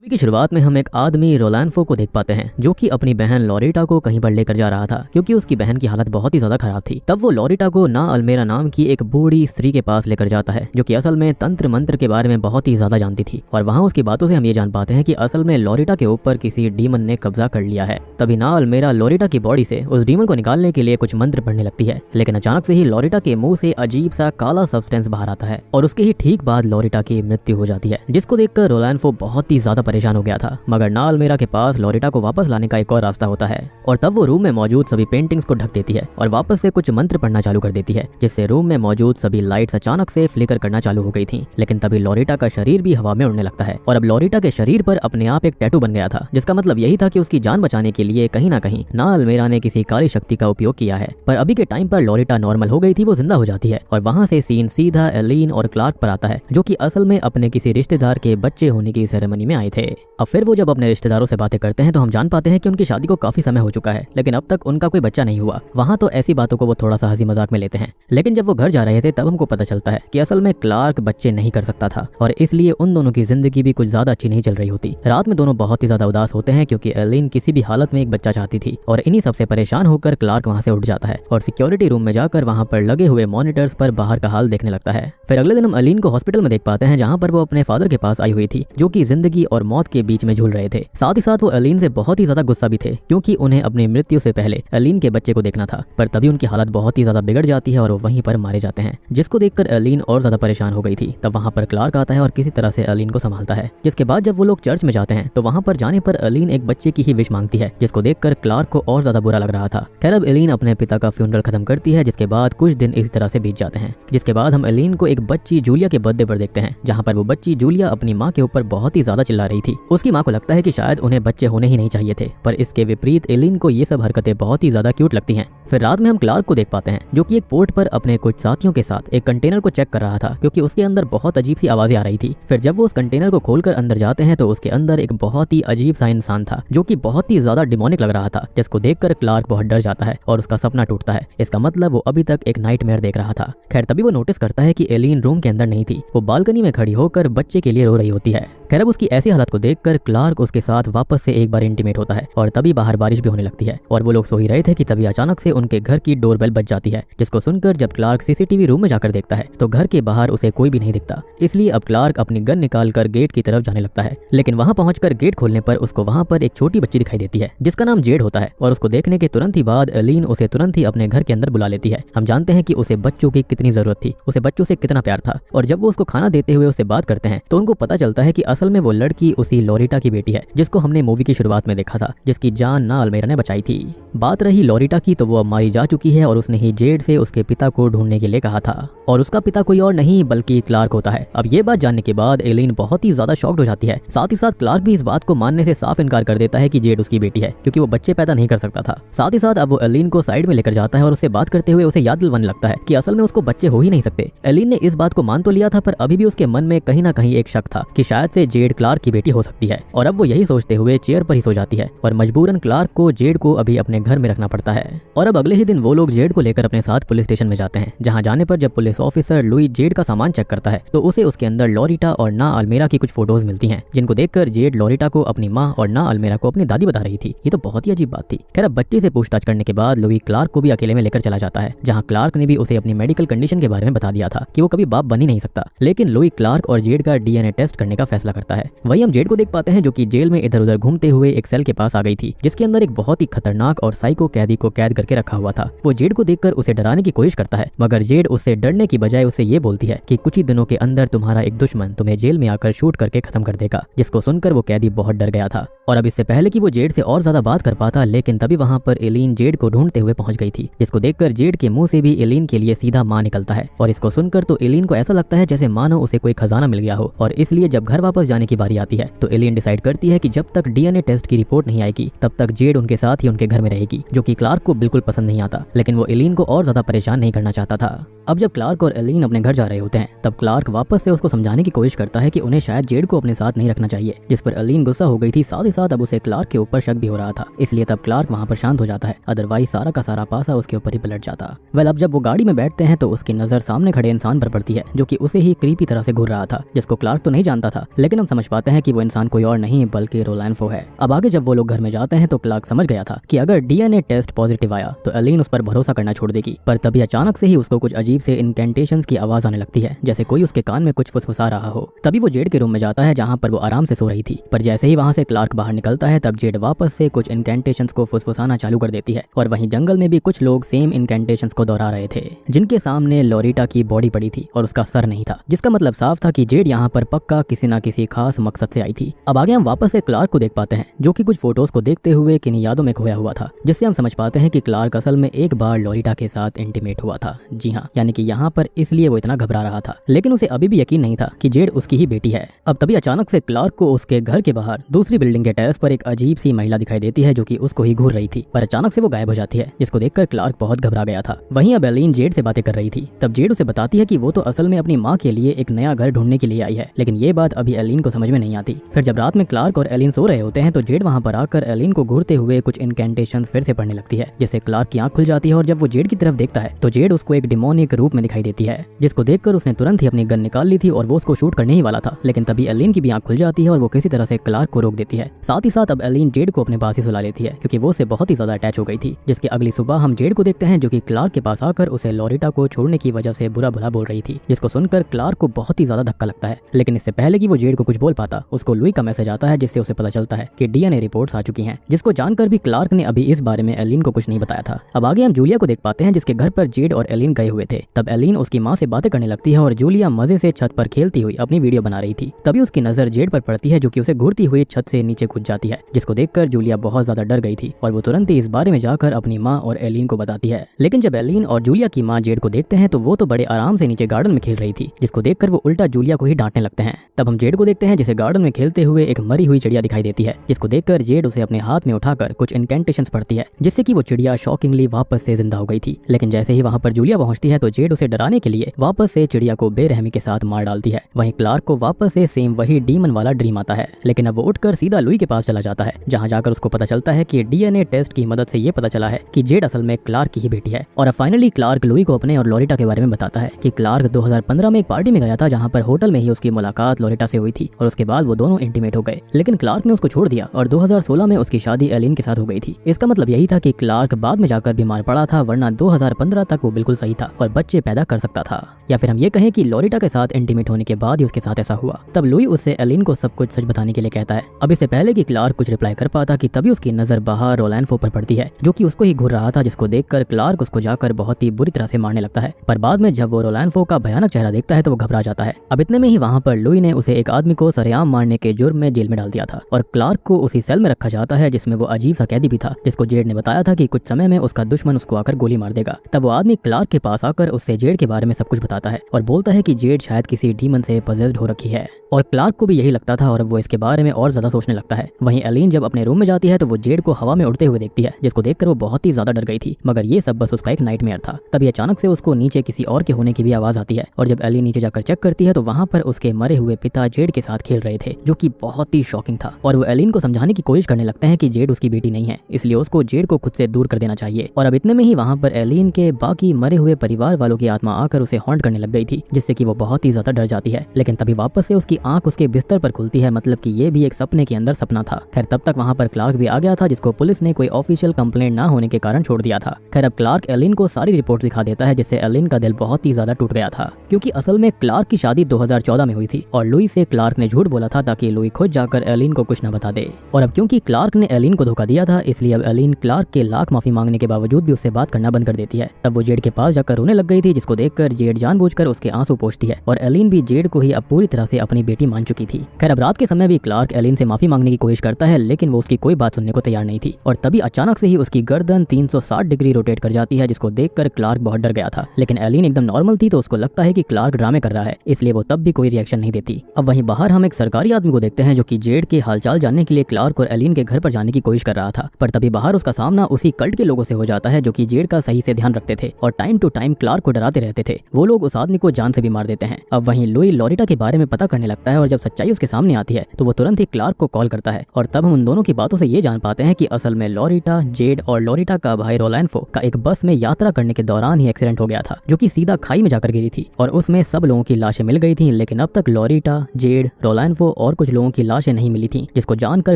की शुरुआत में हम एक आदमी रोलैंफो को देख पाते हैं जो कि अपनी बहन लॉरिटा को कहीं पर लेकर जा रहा था क्योंकि उसकी बहन की हालत बहुत ही ज्यादा खराब थी। तब वो लॉरिटा को ना अलमेरा नाम की एक बूढ़ी स्त्री के पास लेकर जाता है जो कि असल में तंत्र मंत्र के बारे में बहुत ही ज्यादा जानती थी। और वहाँ उसकी बातों से हम ये जान पाते हैं कि असल में लॉरिटा के ऊपर किसी डीमन ने कब्जा कर लिया है। तभी ना अलमेरा लॉरिटा की बॉडी से उस डीमन को निकालने के लिए कुछ मंत्र पढ़ने लगती है, लेकिन अचानक से ही लॉरिटा के मुंह से अजीब सा काला सब्सटेंस बाहर आता है और उसके ही ठीक बाद लॉरिटा की मृत्यु हो जाती है, जिसको देखकर रोलैंफो बहुत ही ज्यादा परेशान हो गया था। मगर ना अलमेरा के पास लॉरिटा को वापस लाने का एक और रास्ता होता है और तब वो रूम में मौजूद सभी पेंटिंग्स को ढक देती है और वापस से कुछ मंत्र पढ़ना चालू कर देती है, जिससे रूम में मौजूद सभी लाइट्स अचानक से फ्लिकर करना चालू हो गई थी। लेकिन तभी लॉरिटा का शरीर भी हवा में उड़ने लगता है और अब लॉरिटा के शरीर पर अपने आप एक टैटू बन गया था, जिसका मतलब यही था कि उसकी जान बचाने के लिए कहीं ना कहीं ना अलमेरा ने किसी काली शक्ति का उपयोग किया है। पर अभी के टाइम पर लॉरिटा नॉर्मल हो गई थी, वो जिंदा हो जाती है और वहाँ से सीन सीधा एलीन और क्लार्क पर आता है जो कि असल में अपने किसी रिश्तेदार के बच्चे होने की सेरेमनी में आए थे। अब फिर वो जब अपने रिश्तेदारों से बातें करते हैं तो हम जान पाते हैं कि उनकी शादी को काफी समय हो चुका है, लेकिन अब तक उनका कोई बच्चा नहीं हुआ। वहाँ तो ऐसी बातों को वो थोड़ा सा हंसी मजाक में लेते हैं, लेकिन जब वो घर जा रहे थे तब हमको पता चलता है कि असल में क्लार्क बच्चे नहीं कर सकता था और इसलिए उन दोनों की जिंदगी भी कुछ ज्यादा अच्छी नहीं चल रही होती। रात में दोनों बहुत ही ज्यादा उदास होते हैं क्योंकि एलीन किसी भी हालत में एक बच्चा चाहती थी और इन्हीं सबसे परेशान होकर क्लार्क वहाँ से उठ जाता है और सिक्योरिटी रूम में जाकर वहाँ पर लगे हुए मॉनिटर्स पर बाहर का हाल देखने लगता है। फिर अगले दिन हम एलीन को हॉस्पिटल में देख पाते हैं जहाँ पर वो अपने फादर के पास आई हुई थी जो कि जिंदगी और मौत के बीच में झूल रहे थे। साथ ही साथ वो एलीन से बहुत ही ज्यादा गुस्सा भी थे क्योंकि उन्हें अपनी मृत्यु से पहले एलीन के बच्चे को देखना था। पर तभी उनकी हालत बहुत ही ज्यादा बिगड़ जाती है और वो वहीं पर मारे जाते हैं, जिसको देखकर एलीन और ज्यादा परेशान हो गई थी। तब वहाँ पर क्लार्क आता है और किसी तरह से एलीन को संभालता है, जिसके बाद जब वो लोग चर्च में जाते हैं तो वहाँ पर जाने पर एलीन एक बच्चे की ही विश मांगती है, जिसको देखकर क्लार्क को और ज्यादा बुरा लग रहा था। खैर अब एलीन अपने पिता का फ्यूनरल खत्म करती है, जिसके बाद कुछ दिन इसी तरह से बीत जाते हैं। जिसके बाद हम एलीन को एक बच्ची जूलिया के बर्थडे पर देखते हैं, जहाँ पर वो बच्ची जूलिया अपनी माँ के ऊपर बहुत ही ज्यादा चिल्ला रही थी। उसकी माँ को लगता है कि शायद उन्हें बच्चे होने ही नहीं चाहिए थे, पर इसके विपरीत एलीन को ये सब हरकतें बहुत ही ज्यादा क्यूट लगती हैं। फिर रात में हम क्लार्क को देख पाते हैं जो कि एक पोर्ट पर अपने कुछ साथियों के साथ एक कंटेनर को चेक कर रहा था क्योंकि उसके अंदर बहुत अजीब सी आवाजें आ रही थी। फिर जब वो उस कंटेनर को खोलकर अंदर जाते हैं तो उसके अंदर एक बहुत ही अजीब सा इंसान था जो कि बहुत ही ज्यादा डिमोनिक लग रहा था, जिसको देखकर क्लार्क बहुत डर जाता है और उसका सपना टूटता है। इसका मतलब वो अभी तक एक नाइटमेयर देख रहा था। खैर तभी वो नोटिस करता है कि एलीन रूम के अंदर नहीं थी, वो बालकनी में खड़ी होकर बच्चे के लिए रो रही होती है। खैर अब उसकी ऐसी हालत को देखकर क्लार्क उसके साथ वापस से एक बार इंटीमेट होता है और तभी बाहर बारिश भी होने लगती है और वो लोग सो ही रहे थे कि तभी अचानक से उनके घर की डोरबेल बज जाती है, जिसको सुनकर जब क्लार्क सीसीटीवी रूम में जाकर देखता है तो घर के बाहर उसे कोई भी नहीं दिखता। इसलिए अब क्लार्क अपनी गन निकालकर गेट की तरफ जाने लगता है, लेकिन वहां पहुंचकर गेट खोलने पर उसको वहां पर एक छोटी बच्ची दिखाई देती है जिसका नाम जेड होता है और उसको देखने के तुरंत ही बाद एलीन उसे तुरंत ही अपने घर के अंदर बुला लेती है। हम जानते हैं कि उसे बच्चों की कितनी जरूरत थी, उसे बच्चों से कितना प्यार था और जब वो उसको खाना देते हुए उससे बात करते हैं तो उनको पता चलता है कि असल में वो लड़की उसी लॉरिटा की बेटी है जिसको हमने मूवी की शुरुआत में देखा था, जिसकी जान ना अलमेरा ने बचाई थी। बात रही लॉरिटा की तो वो अब मारी जा चुकी है और उसने ही जेड से उसके पिता को ढूंढने के लिए कहा था और उसका पिता कोई और नहीं बल्कि क्लार्क होता है। अब ये बात जानने के बाद एलीन बहुत ही ज्यादा शॉक्ड हो जाती है। साथ ही साथ क्लार्क भी इस बात को मानने से साफ इनकार कर देता है कि जेड उसकी बेटी है क्योंकि वो बच्चे पैदा नहीं कर सकता था। साथ ही साथ अब वो एलीन को साइड में लेकर जाता है और उससे बात करते हुए उसे याद दिलवाने लगता है कि असल में उसको बच्चे हो ही नहीं सकते। एलीन ने इस बात को मान तो लिया था पर अभी भी उसके मन में कहीं ना कहीं एक शक था कि शायद से जेड क्लार्क की बेटी हो सकती है और अब वो यही सोचते हुए चेयर पर ही सो जाती है और मजबूरन क्लार्क को जेड को अभी अपने घर में रखना पड़ता है। और अब अगले ही दिन वो लोग जेड को लेकर अपने साथ पुलिस स्टेशन में जाते हैं, जहां जाने पर जब पुलिस ऑफिसर लुई जेड का सामान चेक करता है तो उसे उसके अंदर लॉरिटा और ना अलमेरा की कुछ फोटोज मिलती हैं, जिनको देखकर जेड लॉरिटा को अपनी माँ और ना अलमेरा को अपनी दादी बता रही थी। ये तो बहुत ही अजीब बात थी। खैर अब बच्ची से पूछताछ करने के बाद लुई क्लार्क को भी अकेले में लेकर चला जाता है, जहाँ क्लार्क ने भी उसे अपनी मेडिकल कंडीशन के बारे में बता दिया था कि वो कभी बाप बन ही नहीं सकता। लेकिन लुई क्लार्क और जेड का डीएनए टेस्ट करने का फैसला करता है। वही हम जेड को देख पाते हैं जो कि जेल में इधर उधर घूमते हुए एक सेल के पास आ गई थी, जिसके अंदर एक बहुत ही खतरनाक और साइको कैदी को कैद करके रखा हुआ था। वो जेड को देखकर उसे डराने की कोशिश करता है, मगर जेड उससे डरने की बजाय उसे ये बोलती है कि कुछ ही दिनों के अंदर तुम्हारा एक दुश्मन तुम्हें जेल में आकर शूट करके खत्म कर देगा, जिसको सुनकर वो कैदी बहुत डर गया था। और अब इससे पहले कि वो जेड से और ज्यादा बात कर पाता, लेकिन तभी वहाँ पर एलीन जेड को ढूंढते हुए पहुंच गई थी, जिसको देखकर जेड के मुंह से भी एलीन के लिए सीधा माँ निकलता है। और इसको सुनकर तो एलीन को ऐसा लगता है जैसे मानो उसे कोई खजाना मिल गया हो और इसलिए जब घर वापस जाने की बारी आती है तो एलीन डिसाइड करती है कि जब तक डीएनए टेस्ट की रिपोर्ट नहीं आएगी तब तक जेड उनके साथ ही उनके घर में रहेगी, जो कि क्लार्क को बिल्कुल पसंद नहीं आता। लेकिन वो एलीन को और ज्यादा परेशान नहीं करना चाहता था। अब जब क्लार्क और एलीन अपने घर जा रहे होते हैं तब क्लार्क वापस से उसको समझाने की कोशिश करता है कि उन्हें शायद जेड को अपने साथ नहीं रखना चाहिए, जिस पर एलीन गुस्सा हो गई थी। साथ ही साथ अब उसे क्लार्क के ऊपर शक भी हो रहा था, इसलिए तब क्लार्क वहाँ पर शांत हो जाता है, अदरवाइज सारा का सारा पासा उसके ऊपर ही पलट जाता। वेल अब जब वो गाड़ी में बैठते हैं तो उसकी नजर सामने खड़े इंसान पर पड़ती है जो कि उसे ही क्रीपी तरह से घूर रहा था, जिसको क्लार्क तो नहीं जानता था। लेकिन लेकिन हम समझ पाते हैं कि वो इंसान कोई और नहीं बल्कि रोलैंफो है। अब आगे जब वो लोग घर में जाते हैं तो क्लार्क समझ गया था कि अगर डीएनए टेस्ट पॉजिटिव आया तो एलिन उस पर भरोसा करना छोड़ देगी। पर तभी अचानक से ही उसको कुछ अजीब से इनकेंटेशंस की आवाज आने लगती है, जैसे कोई उसके कान में कुछ फुसफुसा रहा हो। तभी वो जेड के रूम में जाता है जहाँ पर वो आराम से सो रही थी। पर जैसे ही वहाँ से क्लार्क बाहर निकलता है तब जेड वापस से कुछ इनकेंटेशंस को फुसफुसाना चालू कर देती है। और वहीं जंगल में भी कुछ लोग सेम इनकेंटेशंस को दोहरा रहे थे, जिनके सामने लोरिटा की बॉडी पड़ी थी और उसका सर नहीं था, जिसका मतलब साफ था कि जेड यहाँ पर पक्का किसी न किसी खास मकसद से आई थी। अब आगे हम वापस से क्लार्क को देख पाते हैं जो कि कुछ फोटोज को देखते हुए किन्हीं यादों में खोया हुआ था, जिससे हम समझ पाते हैं कि क्लार्क असल में एक बार लोरिटा के साथ इंटीमेट हुआ था। जी हाँ, यानी कि यहाँ पर इसलिए वो इतना घबरा रहा था, लेकिन उसे अभी भी यकीन नहीं था कि जेड उसकी ही बेटी है। अब तभी अचानक से क्लार्क को उसके घर के बाहर दूसरी बिल्डिंग के टेरेस पर एक अजीब सी महिला दिखाई देती है जो कि उसको ही घूर रही थी, पर अचानक से वो गायब हो जाती है, जिसको देखकर क्लार्क बहुत घबरा गया था। वहीं अब एलिन जेड से बातें कर रही थी। तब जेड उसे बताती है कि वो तो असल में अपनी माँ के लिए एक नया घर ढूंढने के लिए आई है, लेकिन ये बात अभी एलिन को समझ में नहीं आती। फिर जब रात में क्लार्क और एलिन सो रहे होते हैं तो जेड वहाँ पर आकर एलिन को घूरते हुए कुछ इनकेंटेशंस फिर से पढ़ने लगती है, जिससे क्लार्क की आंख खुल जाती है और जब वो जेड की तरफ देखता है तो जेड उसको एक डिमोनिक रूप में दिखाई देती है, जिसको देखकर उसने तुरंत ही अपनी गन निकाल ली थी और वो उसको शूट करने ही वाला था। लेकिन तभी एलिन की भी आंख खुल जाती है और वो किसी तरह से क्लार्क को रोक देती है। साथ ही साथ अब एलिन जेड को अपने पास ही सुला लेती है क्योंकि वो उसे बहुत ही ज्यादा अटैच हो गई थी। जिसके अगली सुबह हम जेड को देखते हैं जो कि क्लार्क के पास आकर उसे लोरिटा को छोड़ने की वजह से बुरा भला बोल रही थी, जिसको सुनकर क्लार्क को बहुत ही ज्यादा धक्का लगता है। लेकिन इससे पहले कि वो जेड को कुछ बोल पाता, उसको लुई का मैसेज आता है जिससे उसे पता चलता है कि डीएनए रिपोर्ट्स आ चुकी हैं, जिसको जानकर भी क्लार्क ने अभी इस बारे में एलिन को कुछ नहीं बताया था। अब आगे हम जूलिया को देख पाते हैं जिसके घर पर जेड और एलिन गए हुए थे। तब एलिन उसकी माँ से बातें करने लगती है और जूलिया मजे से छत पर खेलती हुई अपनी वीडियो बना रही थी। तभी उसकी नजर जेड पर पड़ती है जो कि उसे घूरती हुई छत से नीचे कूद जाती है, जिसको देखकर जूलिया बहुत ज्यादा डर गई थी और वो तुरंत ही इस बारे में जाकर अपनी माँ और एलिन को बताती है। लेकिन जब एलिन और जूलिया की माँ जेड को देखते हैं तो वो तो बड़े आराम से नीचे गार्डन में खेल रही थी, जिसको देखकर वो उल्टा जूलिया को ही डांटने लगते हैं। तब हम जेड को देखते हैं जिसे गार्डन में खेलते हुए एक मरी हुई चिड़िया दिखाई देती है, जिसको देखकर जेड उसे अपने हाथ में उठाकर कुछ इनकेंटेशंस पढ़ती है, जिससे कि वो चिड़िया शॉकिंगली वापस से जिंदा हो गई थी। लेकिन जैसे ही वहाँ पर जूलिया पहुंचती है तो जेड उसे डराने के लिए वापस से चिड़िया को बेरहमी के साथ मार डालती है। वहीं क्लार्क को वापस से सेम वही डीमन वाला ड्रीम आता है, लेकिन अब वो उठकर सीधा लुई के पास चला जाता है, जहाँ जाकर उसको पता चलता है कि डीएनए टेस्ट की मदद से ये पता चला है कि जेड असल में क्लार्क की ही बेटी है। और अब फाइनली क्लार्क लुई को अपने और लोरिटा के बारे में बताता है कि क्लार्क 2015 में एक पार्टी में गया था जहाँ पर होटल में ही उसकी मुलाकात लोरिटा से हुई थी और उसके बाद वो दोनों इंटीमेट हो गए, लेकिन क्लार्क ने उसको छोड़ दिया और 2016 में उसकी शादी एलिन के साथ हो गई थी। इसका मतलब यही था कि क्लार्क बाद में जाकर बीमार पड़ा था, वरना 2015 तक वो बिल्कुल सही था और बच्चे पैदा कर सकता था। या फिर हम ये कहें कि लोरिटा के साथ इंटीमेट होने के बाद ही उसके साथ ऐसा हुआ। तब लुई उससे एलिन को सब कुछ सच बताने के लिए कहता है। अब इससे पहले कि क्लार्क कुछ रिप्लाई कर पाता कि तभी उसकी नजर बाहर रोलैंफो पर पड़ती है जो कि उसको ही घूर रहा था, जिसको देखकर क्लार्क उसको जाकर बहुत ही बुरी तरह से मारने लगता है। पर बाद में जब वो रोलैंफो का भयानक चेहरा देखता है तो वो घबरा जाता है। अब इतने में ही वहाँ पर लुई ने उसे एक आदमी को सरेआम मारने के जुर्म में जेल में डाल दिया था और क्लार्क को उसी सेल में रखा जाता है जिसमें वो अजीब सा कैदी भी था, जिसको जेड ने बताया था कि कुछ समय में उसका दुश्मन उसको आकर गोली मार देगा। तब वो आदमी क्लार्क के पास आकर उससे जेड के बारे में सब कुछ बताता है और बोलता है कि जेड शायद किसी डीमन से पजेस्ड हो रखी है और क्लार्क को भी यही लगता था और वो इसके बारे में और ज्यादा सोचने लगता है। वहीं एलिन जब अपने रूम में जाती है तो वो जेड को हवा में उड़ते हुए देखती है, जिसको देखकर वो बहुत ही ज्यादा डर गई थी, मगर ये सब बस उसका एक नाइटमेयर था। तभी अचानक से उसको नीचे किसी और के होने की भी आवाज आती है और जब एलिन नीचे जाकर चेक करती है तो वहाँ पर उसके मरे हुए पिता जेड के साथ खेल रहे थे, जो कि बहुत ही शॉकिंग था। और वो एलिन को समझाने की कोशिश करने लगते हैं कि जेड उसकी बेटी नहीं है, इसलिए उसको जेड को खुद से दूर कर देना चाहिए। और अब इतने में ही वहाँ पर एलिन के बाकी मरे हुए परिवार वालों की आत्मा आकर उसे हॉन्ट करने लग गई थी, जिससे कि वो बहुत ही ज्यादा डर जाती है। लेकिन तभी वापस से उसकी आंख उसके बिस्तर पर खुलती है, मतलब कि ये भी एक सपने के अंदर सपना था। खैर तब तक वहाँ पर क्लार्क भी आ गया था, जिसको पुलिस ने कोई ऑफिशियल कंप्लेंट ना होने के कारण छोड़ दिया था। खैर अब क्लार्क एलिन को सारी रिपोर्ट दिखा देता है, जिससे एलिन का दिल बहुत ही ज्यादा टूट गया था, क्योंकि असल में क्लार्क की शादी 2014 में हुई थी और लुई से क्लार्क ने झूठ बोला था ताकि लुई खुद जाकर एलिन को कुछ न बता दे। और अब क्योंकि क्लार्क ने एलिन को धोखा दिया था, इसलिए अब एलिन क्लार्क के लाख माफी मांगने के बावजूद भी उससे बात करना बंद कर देती है। तब वो जेड के पास जाकर रोने लग गई थी, जिसको देखकर जेड जानबूझकर उसके आंसू पोंछती है और एलिन भी जेड को ही अब पूरी तरह से अपनी बेटी मान चुकी थी। खैर अब रात के समय भी क्लार्क एलिन से माफी मांगने की कोशिश करता है, लेकिन वो उसकी कोई बात सुनने को तैयार नहीं थी। और तभी अचानक से ही उसकी गर्दन 360 डिग्री रोटेट कर जाती है, जिसको देखकर क्लार्क बहुत डर गया था। लेकिन एलिन एकदम नॉर्मल थी, तो उसको लगता है कि क्लार्क ड्रामे कर रहा है, इसलिए वो तब भी कोई रिएक्शन नहीं देती। अब वहीं बाहर हम एक सरकारी आदमी को देखते हैं जो कि जेड के हालचाल जानने के लिए क्लार्क और एलिन के घर पर जाने की कोशिश कर रहा था। पर तभी बाहर उसका सामना उसी कल्ट के लोगों से हो जाता है जो कि जेड का सही से ध्यान रखते थे और टाइम टू टाइम क्लार्क को डराते रहते थे। वो लोग उस आदमी को जान से भी मार देते हैं। अब वहीं लुई लोरिटा के बारे में पता करने लगता है और जब सच्चाई उसके सामने आती है तो वो तुरंत ही क्लार्क को कॉल करता है और तब हम उन दोनों की बातों से ये जान पाते हैं कि असल में लोरिटा, जेड और लोरिटा का भाई रोलैंफो का एक बस में यात्रा करने के दौरान ही एक्सीडेंट हो गया था, जो कि सीधा खाई में जाकर गिरी थी और उसमें सब लोगों की लाशें मिल गई थी। लेकिन अब तक लोरिटा, जेड जेड, रोलैंफो और कुछ लोगों की लाशें नहीं मिली थी, जिसको जानकर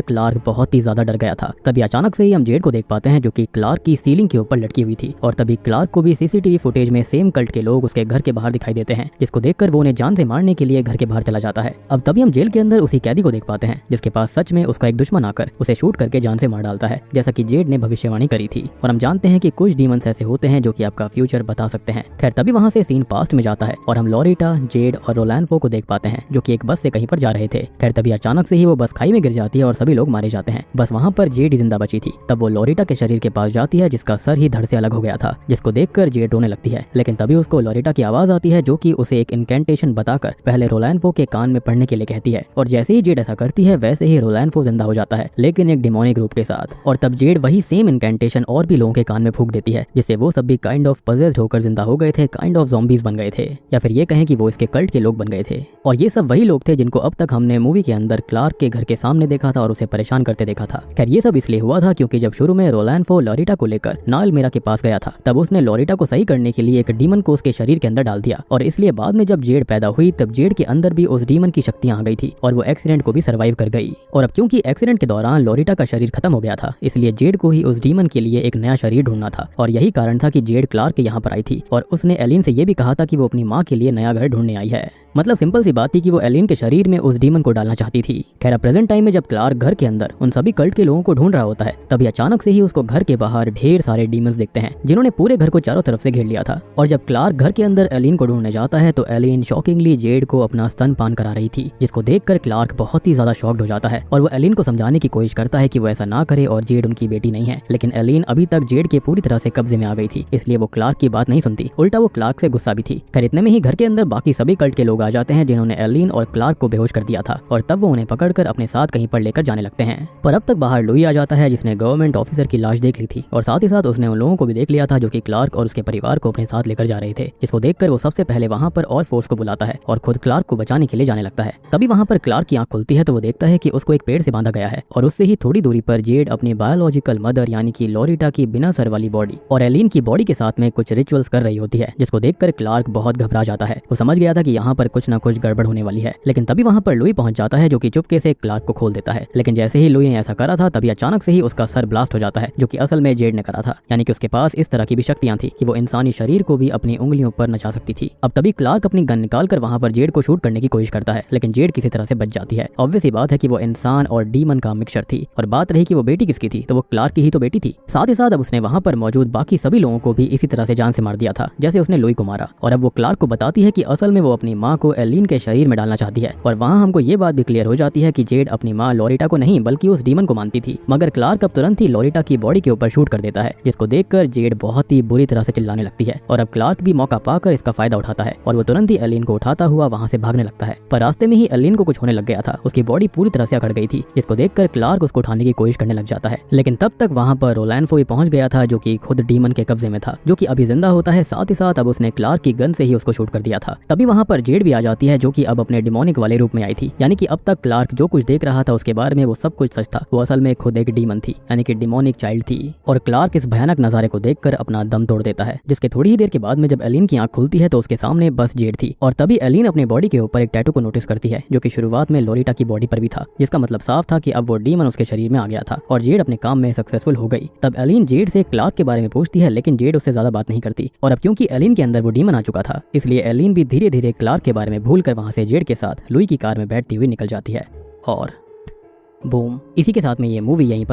क्लार्क बहुत ही ज्यादा डर गया था। तभी अचानक से ही हम जेड को देख पाते हैं जो कि क्लार्क की सीलिंग के ऊपर लटकी हुई थी और तभी क्लार्क को भी सीसीटीवी फुटेज में सेम कल्ट के लोग उसके घर के बाहर दिखाई देते हैं, जिसको देखकर वो उन्हें जान से मारने के लिए घर के बाहर चला जाता है। अब तभी हम जेल के अंदर उसी कैदी को देख पाते हैं जिसके पास सच में उसका एक दुश्मन आकर उसे शूट करके जान से मार डालता है, जैसा कि जेड ने भविष्यवाणी करी थी। और हम जानते हैं कि कुछ डीमंस ऐसे होते हैं जो कि आपका फ्यूचर बता सकते हैं। खैर तभी वहां से सीन पास्ट में जाता है और हम लॉरिटा, जेड और रोलैंफो को देख पाते हैं जो कि एक बस से कहीं पर जा रहे थे। खैर तभी अचानक से ही वो बस खाई में गिर जाती है और सभी लोग मारे जाते हैं। बस वहां पर जेड जिंदा बची थी। तब वो लॉरिटा के शरीर के पास जाती है जिसका सर ही धड़ से अलग हो गया था, जिसको देखकर जेड रोने लगती है। लेकिन तभी उसको लॉरिटा की आवाज आती है जो कि उसे एक इनकेंटेशन बताकर पहले रोलैंफो के कान में पढ़ने के लिए कहती है। और जैसे ही जेड ऐसा करती है वैसे ही रोलैंफो जिंदा हो जाता है, लेकिन एक डिमोनिक रूप के साथ। और तब जेड वही सेम इनकेंटेशन और भी लोगों के कान में फूंक देती है, जिससे वो सब भी काइंड ऑफ पजेस्ड होकर जिंदा हो गए थे, काइंड ऑफ ज़ॉम्बीज बन गए थे, या फिर ये कहें कि वो इसके कल्ट के लोग बन गए थे। और ये सब वही लोग थे जिनको अब तक हमने मूवी के अंदर क्लार्क के घर के सामने देखा था और उसे परेशान करते देखा था। खैर ये सब इसलिए हुआ था क्योंकि जब शुरू में रोलैंफो लॉरिटा को लेकर नालमेरा के पास गया था, तब उसने लॉरिटा को सही करने के लिए एक डीमन को उसके शरीर के अंदर डाल दिया। और इसलिए बाद में जब जेड पैदा हुई तब जेड के अंदर भी उस डीमन की शक्तियां आ गई थी और वो एक्सीडेंट को भी सर्वाइव कर गई। और अब क्योंकि एक्सीडेंट के दौरान लॉरिटा का शरीर खत्म हो गया था, इसलिए जेड को ही उस डीमन के लिए एक नया शरीर ढूंढना था। और यही कारण था कि जेड क्लार्क के यहाँ पर आई थी और उसने एलिन से ये भी कहा था कि वो अपनी माँ के लिए नया घर ढूंढने आई है। मतलब सिंपल सी बात थी कि वो एलिन के शरीर में उस डीमन को डालना चाहती थी। खैर प्रेजेंट टाइम में जब क्लार्क घर के अंदर उन सभी कल्ट के लोगों को ढूंढ रहा होता है, तभी अचानक से ही उसको घर के बाहर ढेर सारे डीमंस दिखते हैं जिन्होंने पूरे घर को चारों तरफ से घेर लिया था। और जब क्लार्क घर के अंदर एलिन को ढूंढने जाता है तो एलिन शॉकिंगली जेड को अपना स्तनपान करा रही थी, जिसको देखकर क्लार्क बहुत ही ज्यादा शॉक्ड हो जाता है और वो एलिन को समझाने की कोशिश करता है कि वो ऐसा ना करे और जेड उनकी बेटी नहीं है। लेकिन एलिन अभी तक जेड के पूरी तरह से कब्जे में आ गई थी, इसलिए वो क्लार्क की बात नहीं सुनती, उल्टा वो क्लार्क से गुस्सा भी थी। खैर इतने में ही घर के अंदर बाकी सभी कल्ट के लोग आ जाते हैं जिन्होंने एलिन और क्लार्क को बेहोश कर दिया था और तब वो उन्हें पकड़कर अपने साथ कहीं पर लेकर जाने लगते हैं। पर अब तक बाहर लुई आ जाता है जिसने गवर्नमेंट ऑफिसर की लाश देख ली थी और साथ ही साथ उसने उन लोगों को भी देख लिया था जो कि क्लार्क और उसके परिवार को अपने साथ लेकर जा रहे थे, जिसको देखकर वो सबसे पहले वहां पर और फोर्स को बुलाता है और खुद क्लार्क को बचाने के लिए जाने लगता है। तभी वहां पर क्लार्क की आंख खुलती है तो वो देखता है कि उसको एक पेड़ से बांधा गया है और उससे ही थोड़ी दूरी पर जेड अपनी बायोलॉजिकल मदर यानी कि लॉरिटा की बिना सर वाली बॉडी और एलिन की बॉडी के साथ में कुछ रिचुअल्स कर रही होती है, जिसको देखकर क्लार्क बहुत घबरा जाता है। वो समझ गया था कि यहाँ पर कुछ ना कुछ गड़बड़ होने वाली है। लेकिन तभी वहां पर लुई पहुंच जाता है जो कि चुपके से क्लार्क को खोल देता है। लेकिन जैसे ही लुई ने ऐसा करा था तभी अचानक से ही उसका सर ब्लास्ट हो जाता है, जो कि असल में जेड ने करा था। यानी कि उसके पास इस तरह की भी शक्तियां थी कि वो इंसानी शरीर को भी अपनी उंगलियों पर नचा सकती थी। अब तभी क्लार्क अपनी गन निकालकर वहां पर जेड को शूट करने की कोशिश करता है, लेकिन जेड किसी तरह से बच जाती है। ऑब्वियस ही बात है कि वो इंसान और डीमन का मिक्सचर थी। और बात रही कि वो बेटी किसकी थी, तो वो क्लार्क की ही तो बेटी थी। साथ ही साथ अब उसने वहां पर मौजूद बाकी सभी लोगों को भी इसी तरह से जान से मार दिया था जैसे उसने लुई को मारा। और अब वो क्लार्क को बताती है कि असल में वो अपनी माँ को एलिन के शरीर में डालना चाहती है। और वहाँ हमको ये बात भी क्लियर हो जाती है कि जेड अपनी माँ लॉरिटा को नहीं बल्कि उस डीमन को मानती थी। मगर क्लार्क अब तुरंत ही लॉरिटा की बॉडी के ऊपर शूट कर देता है, जिसको देखकर जेड बहुत ही बुरी तरह से चिल्लाने लगती है। और अब क्लार्क भी मौका पाकर इसका फायदा उठाता है और वो तुरंत ही एलिन को उठाता हुआ वहाँ से भागने लगता है। पर रास्ते में ही एलिन को कुछ होने लग गया था, उसकी बॉडी पूरी तरह से अकड़ गई थी, जिसको देखकर क्लार्क उसको उठाने की कोशिश करने लग जाता है। लेकिन तब तक वहाँ पर रोलैंफो भी पहुंच गया था जो कि खुद डीमन के कब्जे में था, जो कि अभी जिंदा होता है। साथ ही साथ अब उसने क्लार्क की गन से ही उसको शूट कर दिया था। तभी वहाँ पर जेड भी आ जाती है जो कि अब अपने डिमोनिक वाले रूप में आई थी। यानी कि अब तक क्लार्क जो कुछ देख रहा था उसके बारे में वो सब कुछ सच था। वो असल में खुद एक डीमन थी, यानी कि डिमोनिक चाइल्ड थी। और क्लार्क इस भयानक नजारे को देखकर अपना दम तोड़ देता है, जिसके थोड़ी ही देर के बाद में जब एलिन की आंख खुलती है तो उसके सामने बस जेड थी। और तभी एलिन अपनी बॉडी के ऊपर एक टैटू को नोटिस करती है जो कि शुरुआत में लॉरिटा की बॉडी पर भी था, जिसका मतलब साफ था कि अब वो डीमन उसके शरीर में आ गया था और जेड अपने काम में सक्सेसफुल हो गई। तब एलिन जेड से क्लार्क के बारे में पूछती है, लेकिन जेड उससे ज्यादा बात नहीं करती। और अब क्योंकि एलिन के अंदर वो डीमन आ चुका था, इसलिए एलिन भी धीरे धीरे क्लार्क के बारे में भूलकर वहां से जेड के साथ लुई की कार में बैठती हुई निकल जाती है। और बूम, इसी के साथ में ये मूवी यहीं पर